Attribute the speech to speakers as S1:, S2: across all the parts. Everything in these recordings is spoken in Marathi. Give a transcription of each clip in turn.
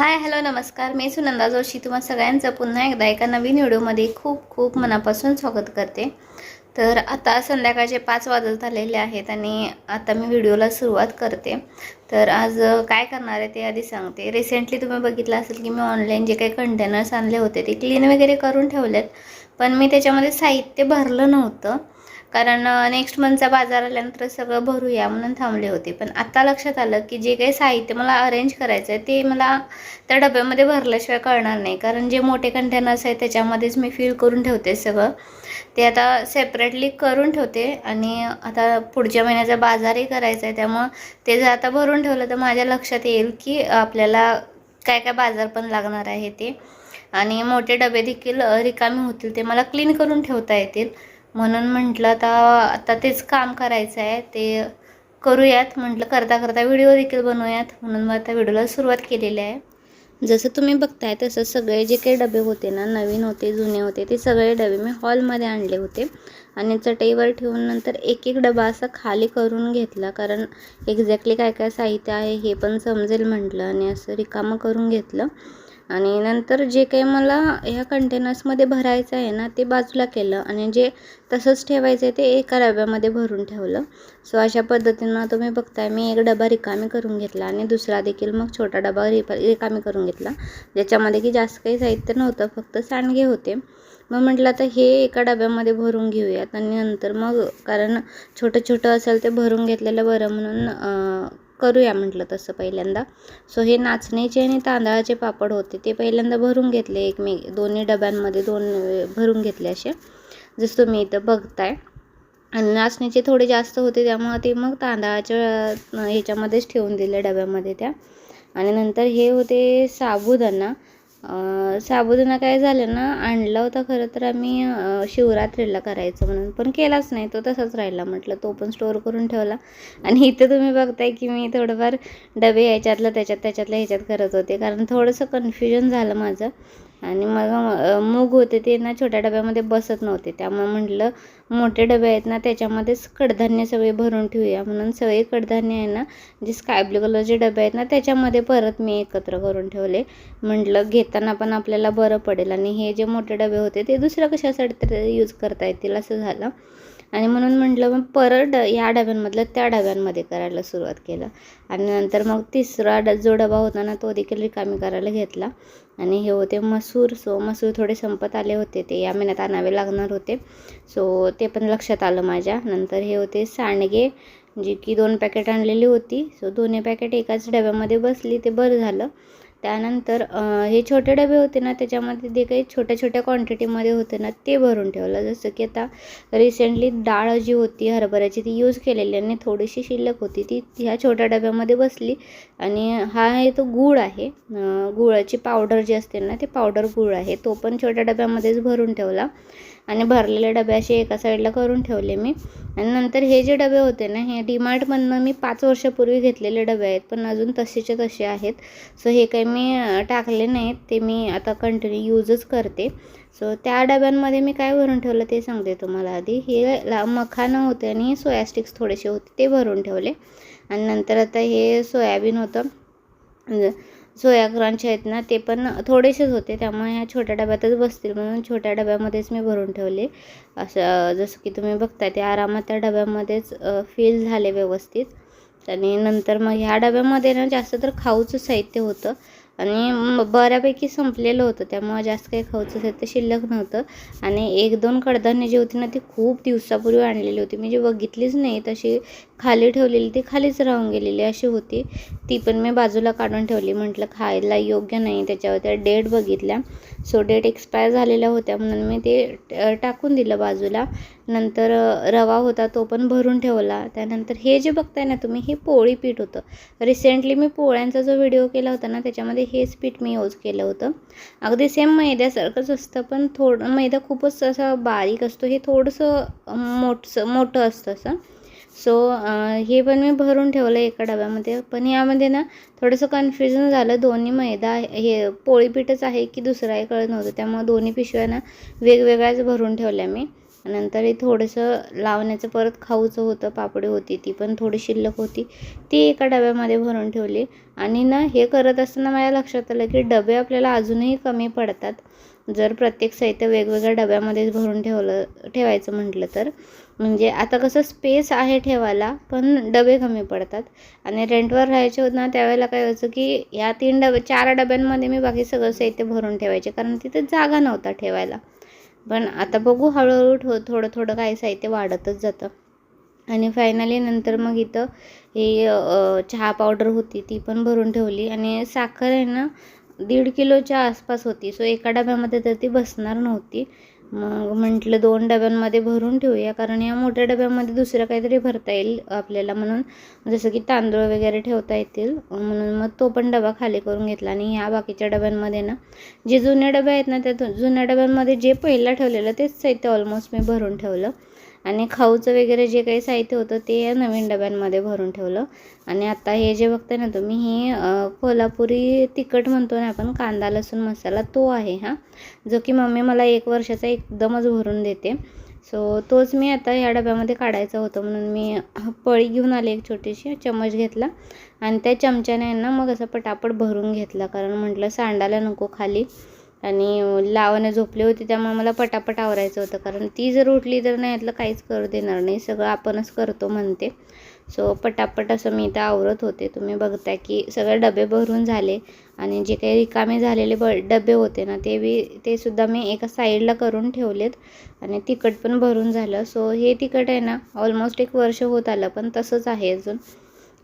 S1: हाय हॅलो नमस्कार. मी सुनंदा जोशी तुम्हा सगळ्यांचं पुन्हा एकदा एका नवीन व्हिडिओमध्ये खूप खूप मनापासून स्वागत करते. तर आता संध्याकाळचे 5 वाजत आलेले आहेत आणि आता मी व्हिडिओला सुरुवात करते. तर आज काय करणार आहे ते आधी सांगते. रिसेंटली तुम्ही बघितलं असेल की मी ऑनलाईन जे काही कंटेनर्स आणले होते ते क्लीन वगैरे करून ठेवलेत, पण मी त्याच्यामध्ये साहित्य भरलं नव्हतं. कारण नेक्स्ट मंथचा बाजार आल्यानंतर सगळं भरूया म्हणून थांबले होते. पण आता लक्षात आलं की जे काही साहित्य मला अरेंज करायचं आहे ते मला त्या डब्यामध्ये भरल्याशिवाय कळणार नाही. कारण जे मोठे कंटेनर्स आहेत त्याच्यामध्येच मी फिल करून ठेवते सगळं. ते आता सेपरेटली करून ठेवते आणि आता पुढच्या महिन्याचा बाजारही करायचा आहे, त्यामुळं ते जर आता भरून ठेवलं तर माझ्या लक्षात येईल की आपल्याला काय काय बाजार पण लागणार आहे ते. आणि मोठे डबे देखील रिकामे होतील, ते मला क्लीन करून ठेवता येतील. म्हणून म्हटलं आता तेच काम करायचं आहे, ते करूयात म्हटलं. करता करता व्हिडिओ देखील बनवूयात म्हणून मग आता व्हिडिओला सुरुवात केलेली आहे. जसं तुम्ही बघताय तसं सगळे जे काही डबे होते ना, नवीन होते जुने होते, ते सगळे डबे मी हॉलमध्ये आणले होते आणि चटईवर ठेवून नंतर एक एक डबा असा खाली करून घेतला. कारण एक्झॅक्टली काय काय साहित्य आहे हे पण समजेल म्हटलं आणि असं रिकामं करून घेतलं. आणि नंतर जे काही मला ह्या कंटेनर्समध्ये भरायचं आहे ना ते बाजूला केलं आणि जे तसंच ठेवायचं आहे ते एका डब्यामध्ये भरून ठेवलं. सो अशा पद्धतीनं तुम्ही बघताय मी एक डबा रिकामी करून घेतला आणि दुसरा देखील मग छोटा डबा रिकामी करून घेतला, ज्याच्यामध्ये की जास्त काही साहित्य नव्हतं, फक्त सांडगे होते. मग म्हटलं आता हे एका डब्यामध्ये भरून घेऊयात आणि नंतर मग कारण छोटं छोटं असेल ते भरून घेतलेलं बरं म्हणून करूया म्हटलं तसं पहिल्यांदा. सो हे नाचणीचे आणि तांदळाचे पापड होते ते पहिल्यांदा भरून घेतले. दोन्ही डब्यांमध्ये भरून घेतले असे, जसं तुम्ही इथं बघताय. आणि नाचणीचे थोडे जास्त होते त्यामुळे ते मग तांदळाच्या ह्याच्यामध्येच ठेवून दिले डब्यामध्ये त्या. आणि नंतर हे होते साबुदाणा. साबुदाणा काय झालं ना, आणला होता खरं तर आम्ही शिवरात्रीला करायचं म्हणून, पण केलाच नाही, तो तसाच राहिला. म्हटलं तो पण स्टोअर करून ठेवला. आणि इथं तुम्ही बघताय की मी थोडंफार डबे ह्याच्यातल्या ह्याच्यात करत होते, कारण थोडंसं कन्फ्युजन झालं माझं. आणि मग मूग होते ते ना छोट्या डब्यामध्ये बसत नव्हते, त्यामुळे म्हटलं मोठे डबे आहेत ना त्याच्यामध्येच कडधान्य सगळे भरून ठेवूया म्हणून सगळे कडधान्य आहे ना, जे स्काय ब्लू कलरचे डबे आहेत ना त्याच्यामध्ये परत मी एकत्र करून ठेवले. म्हटलं घेताना पण आपल्याला बरं पडेल आणि हे जे मोठे डबे होते ते दुसऱ्या कशासाठी तर यूज करता येतील असं झालं. आणि म्हणून म्हटलं मग परत या डब्यांमधलं त्या डब्यांमध्ये करायला सुरुवात केलं. आणि नंतर मग तिसरा जो डबा होता ना तो देखील रिकामी करायला घेतला. आणि हे होते मसूर. सो मसूर थोडे संपत आले होते, ते या महिन्यात आणावे लागणार होते. सो ते पण लक्षात आलं माझ्या. नंतर हे होते सांडगे, जी की 2 पॅकेट आणलेली होती. सो दोन्ही पॅकेट एकाच डब्यामध्ये बसली, ते बरं झालं. त्यानंतर हे छोटे डबे होते ना त्याच्यामध्ये जे काही छोट्या छोट्या क्वांटिटीमध्ये होते ना ते भरून ठेवलं. जसं की आता रिसेंटली डाळ जी होती हरभऱ्याची ती यूज केलेली आणि थोडीशी शिल्लक होती, ती ह्या छोट्या डब्यामध्ये बसली. आणि हा आहे तो गूळ आहे, गुळाची पावडर जी असते ना ते पावडर गूळ आहे, तो पण छोट्या डब्यामध्येच भरून ठेवला. आणि भरलेले डबे असे एका साईडला करून ठेवले मी. आणि नंतर हे जे डबे होते ना हे डीमार्टमधनं मी 5 वर्षापूर्वी घेतलेले डबे आहेत, पण अजून तसेच्या तसे आहेत. सो हे काही मी टाकले नाहीत, ते मी आता कंटिन्यू यूजच करते. सो त्या डब्यांमध्ये मी काय भरून ठेवलं ते सांगते तुम्हाला आधी. हे मखाना होते आणि सोया स्टिक्स थोडेसे होते ते भरून ठेवले. आणि नंतर आता हे सोयाबीन होतं, सोया क्रंच आहेत ना ते पण थोडेसेच होते, त्यामुळे ह्या छोट्या डब्यातच बसतील म्हणून छोट्या डब्यामध्येच मी भरून ठेवले. असं जसं की तुम्ही बघताय ते आरामात त्या डब्यामध्येच फिल झाले व्यवस्थित. आणि नंतर मग ह्या डब्यामध्ये ना जास्त तर खाऊचं साहित्य होतं आणि बऱ्यापैकी संपलेलं होतं, त्यामुळे जास्त काही खाऊचं साहित्य शिल्लक नव्हतं. आणि 1-2 कडधान्य जी होती ना ती खूप दिवसापूर्वी आणलेली होती, मी जे बघितलीच नाही तशी खाली ठेवलेली, ती खालीच राहून गेलेली अशी होती. ती पण मी बाजूला काढून ठेवली, म्हटलं खायला योग्य नाही. त्याच्यावर त्या डेट बघितल्या, सो डेट एक्सपायर झालेल्या होत्या म्हणून मी ते टाकून दिलं बाजूला. नंतर रवा होता तो पण भरून ठेवला. त्यानंतर हे जे बघताय ना तुम्ही हे पोळी पीठ होतं. रिसेंटली मी पोळ्यांचा जो व्हिडिओ केला होता ना त्याच्यामध्ये हेच पीठ मी यूज केलं होतं. अगदी सेम मैद्यासारखंच असतं, पण थोडं मैदा खूपच असं बारीक असतो, हे थोडंसं मोठं असतं असं. सो हे पण मी भरून ठेवलं एका डब्यामध्ये. पण यामध्ये ना थोडंसं कन्फ्युजन झालं, दोन्ही मैदा हे पोळीपीठच आहे की दुसरं आहे कळत नव्हतं, त्यामुळे दोन्ही पिशव्या ना वेगवेगळ्याच भरून ठेवल्या मी. नंतर हे थोडंसं लावण्याचं परत खाऊचं होतं, पापडी होती ती पण थोडी शिल्लक होती, ती एका डब्यामध्ये भरून ठेवली. आणि ना हे करत असताना माझ्या लक्षात आलं की डबे आपल्याला अजूनही कमी पडतात जर प्रत्येक साहित्य वेगवेगळ्या डब्यामध्येच भरून ठेवायचं म्हटलं तर. म्हणजे आता कसं स्पेस आहे ठेवायला, पण डबे कमी पडतात. आणि रेंटवर राहायचे होत ना त्यावेळेला काय व्हायचं की या 4 डब्यांमध्ये मी बाकी सगळं साहित्य भरून ठेवायचे, कारण तिथे जागा नव्हता ठेवायला. पण आता बघू हळूहळू थोडं थोडं काही साहित्य वाढतच जातं. आणि फायनली नंतर मग इथं हे चहा पावडर होती ती पण भरून ठेवली. आणि साखर आहे ना 1.5 किलोच्या आसपास होती, सो एका डब्यामध्ये तर ती बसणार नव्हती. मग म्हटलं 2 डब्यांमध्ये भरून ठेवूया, कारण या मोठ्या डब्यामध्ये दुसरं काहीतरी भरता येईल आपल्याला, म्हणून जसं की तांदूळ वगैरे ठेवता येतील म्हणून मग तो पण डबा खाली करून घेतला. आणि ह्या बाकीच्या डब्यांमध्ये ना जे जुने डबे आहेत ना त्या जुन्या डब्यांमध्ये जे पहिला ठेवलेलं तेच साहित्य ऑलमोस्ट मी भरून ठेवलं. आणि खाऊचं वगैरे जे काही साहित्य होतं ते या नवीन डब्यांमध्ये भरून ठेवलं. आणि आता हे जे बघताय ना तुम्ही, ही कोल्हापुरी तिखट म्हणतो ना आपण, कांदा लसूण मसाला, तो आहे हा, जो की मम्मी मला 1 वर्षाचा एकदमच भरून देते. सो तोच मी आता ह्या डब्यामध्ये काढायचा होता, म्हणून मी पळी घेऊन आले, एक छोटीशी चम्मच घेतला आणि त्या चमच्याने ना मग असं पटापट भरून घेतला, कारण म्हटलं सांडायला नको खाली. आणि लावणं झोपली होती त्यामुळे मला पटापट आवरायचं होतं, कारण ती जर उठली तर नाही यातलं काहीच करू देणार नाही, सगळं आपणच करतो म्हणते. सो पटापट असं मी इथं आवरत होते. तुम्ही बघताय की सगळे डबे भरून झाले. आणि जे काही रिकामे झालेले डबे होते ना ते सुद्धा मी एका साईडला करून ठेवलेत. आणि तिखट पण भरून झालं. सो हे तिखट आहे ना ऑलमोस्ट 1 वर्ष होत आलं, पण तसंच आहे अजून.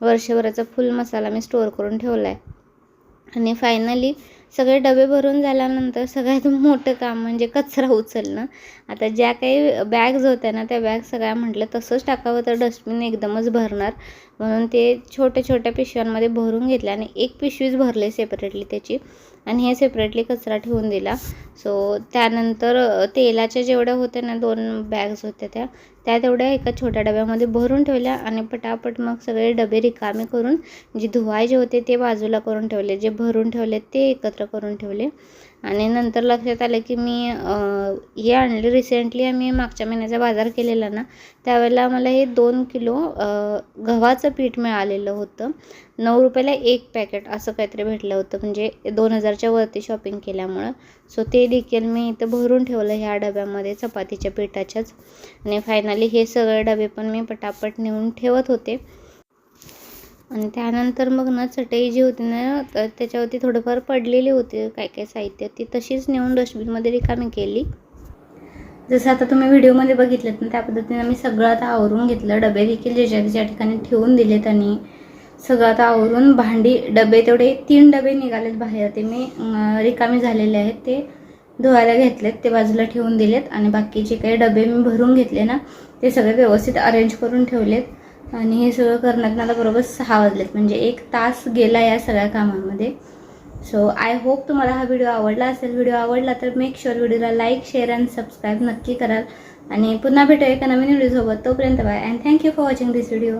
S1: वर्षभराचा फुल मसाला मी स्टोअर करून ठेवला आहे. आणि फायनली सगळे डबे भरून झाल्यानंतर सगळ्यात मोठं काम म्हणजे कचरा उचलणं. आता ज्या काही बॅग्स होत्या ना त्या बॅग सगळ्या म्हटलं तसंच टाकावं तर डस्टबिन एकदमच भरणार, म्हणून ते छोट्या छोट्या पिशव्यांमध्ये भरून घेतल्या. आणि एक पिशवीच भरले सेपरेटली त्याची, आणि हे सेपरेटली कचरा ठेवून दिला. सो त्यानंतर तेलाच्या जेवढ्या होत्या ना 2 बॅग्स होत्या त्या तेवढ्या एका छोट्या डब्यामध्ये भरून ठेवल्या. आणि पटापट मग सगळे डबे रिकामे करून जे धुवायचे होते ते बाजूला करून ठेवले, जे भरून ठेवले ते एकत्र करून ठेवले. आणि नंतर लक्षात आलं की मी हे आणले रिसेंटली, आम्ही मागच्या महिन्याचा बाजार केलेला ना त्यावेळेला मला हे 2 किलो गव्हाचं पीठ मिळालेलं होतं. 9 रुपयाला 1 पॅकेट असं काहीतरी भेटलं होतं, म्हणजे 2000च्या वरती शॉपिंग केल्यामुळं. सो ते देखील मी इथं भरून ठेवलं ह्या डब्यामध्ये चपातीच्या पिठाच्याच. आणि फायनली हे सगळे डबे पण मी पटापट नेऊन ठेवत होते. आणि त्यानंतर मग ना चटई जी होती ना त्याच्यावरती थोडंफार पडलेली होती काय काय साहित्य, ती तशीच नेऊन डस्टबिनमध्ये रिकामी केली. जसं आता तुम्ही व्हिडिओमध्ये बघितलेत ना त्या पद्धतीने मी सगळं आता आवरून घेतलं. डबे देखील ज्या ठिकाणी ठेवून दिलेत. आणि सगळं आता आवरून भांडी डबे तेवढे 3 डबे निघालेत बाहेर, ते मी रिकामी झालेले आहेत ते धुवायला घेतलेत, ते बाजूला ठेवून दिलेत. आणि बाकीचे काही डबे मी भरून घेतले ना ते सगळे व्यवस्थित अरेंज करून ठेवलेत. आणि हे सगळं करण्यात मला बरोबर 6 वाजलेत, म्हणजे 1 तास गेला या सगळ्या कामामध्ये. सो आय होप तुम्हाला हा व्हिडिओ आवडला असेल. व्हिडिओ आवडला तर मेक शुअर व्हिडिओला लाईक, शेअर अँड सबस्क्राईब नक्की कराल. आणि पुन्हा भेटूया एका नवीन व्हिडिओसोबत. तोपर्यंत bye and thank you for watching this video.